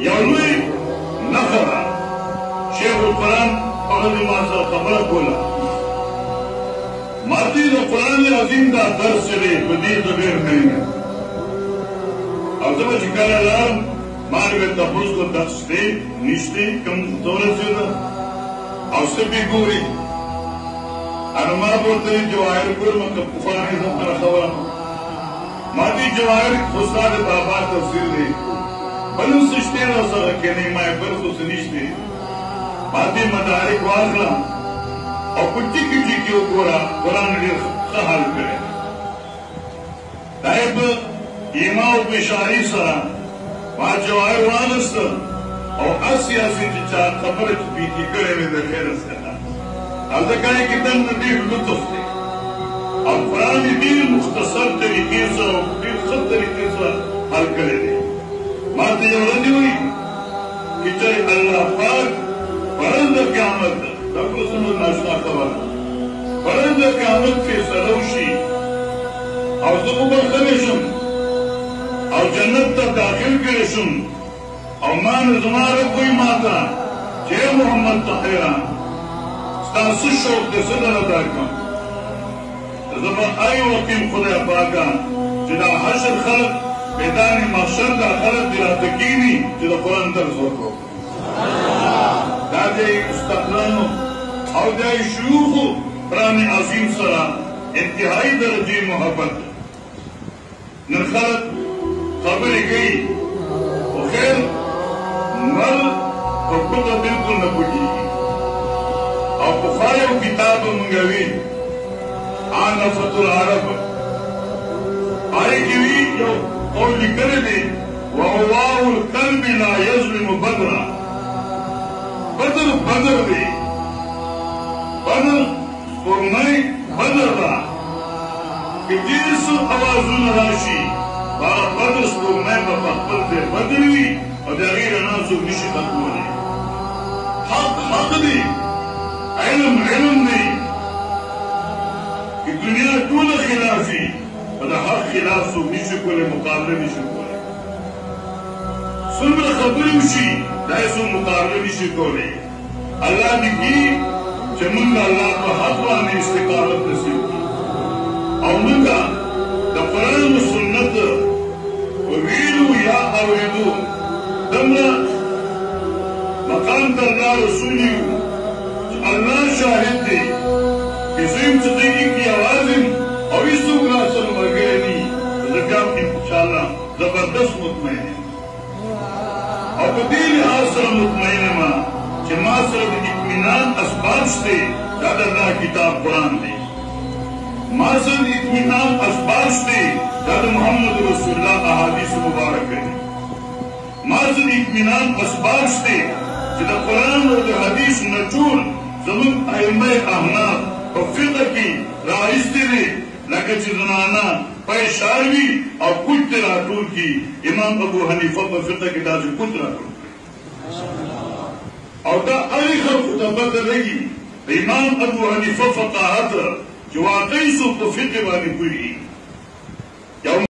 يولوي نخرة شيخ القرآن فقد ما خبر کولا مارتی دا قرآن عظیم دا درس چلے بدیر دبیر کریں او زبا چکالا لارم مانوی تپوز کو دستے نشتے کم دولت سے دا او سبی گوری انما بولتے جواہر کور مکب کفانی زمتر خبرم ماتی جواہر خستاد بابا تفسیر دے بلن سشتے رو سر رکھے نہیں مائے پر خس نشتے ماتی مدارک واغلا اور کچی کچی کیوں گورا قرآن نے خحال کرے دائب ایماؤ پیشاری سرا وہاں جواہر وانست اور اسیاسی چچار خبرت بیتی کرے میں در خیر سکتا اب دکھائے کتن ندیف لطف دے اور قرآن دیر مختصر طریقے سے اور دیر خط طریقے سے حل کرے دے ماتی جو رضی ہوئی کہ چاہے اللہ پاک پرند قیامت دکھو سنو ناشنا خبر پرند قیامت کے سلوشی اور زبوبر خمیشم اور جنت تا داخل کرشم اور مان زمارہ کوئی ماتا جے محمد تحیران ستاسو شوق دے صدر ادا کم زبا آئی وقیم خدا پاکا جدا حشر خلق میدان محشر دا خلق دلا تکینی جدا قرآن تر زورکو دا جائی استقلانو او جائی شیوخو پرانی عظیم سرا انتہائی درجی محبت نر خلق خبر گئی و خیر مر و خدا بالکل نبوٹی او بخاری و کتاب منگوی آنفت العرب آئی کیوی جو قولی کردی وَهُوَاهُ الْقَلْبِ لَا يَظْلِمُ بَدْرًا بدر بدر دی بدر فرمائی بدر دا کہ جیس آوازون راشی بارا بدر فرمائی بپخبر دے بدروی اور دیغیر ناسو نشی تکونے حق دی علم دی کہ دنیا طول خلافی اور حق خلاف سو نشی کولے مقابلے نشی کولے سنبر خبری وشی دائسو مقابلے نشی کولے اللہ نے کی چمنگا اللہ کا حقوہ نے استقامت نصیب کی اور منگا دا قرآن و سنت ویلو یا اویدو دمنا مقام درگاہ رسولیو اللہ شاہد دے کہ زیم صدیقی کی آوازم اور اس تو گناسر مگرنی رجاب کی انشاءاللہ زبردست مطمئن ہے اور بدیل حاصل مطمئن ماں کہ معصرت اطمینان اسباب سے دادا اللہ کتاب قرآن دے معصرت اطمینان اسباب سے دادا محمد رسول اللہ احادیث مبارک ہے معصرت اطمینان اسباب سے جدا قرآن اور حدیث نچول زمن ائمہ احناف اور فقہ کی رائستے دے لکہ چیزنانا پیشاروی اور کچھ تراتور کی امام ابو حنیفہ پر فقہ کی تاجر کچھ تراتور اور دا اری خلق تبت رہی امام ابو حنیفہ فقاہت جو واقعی سو تو فقہ بانی پوری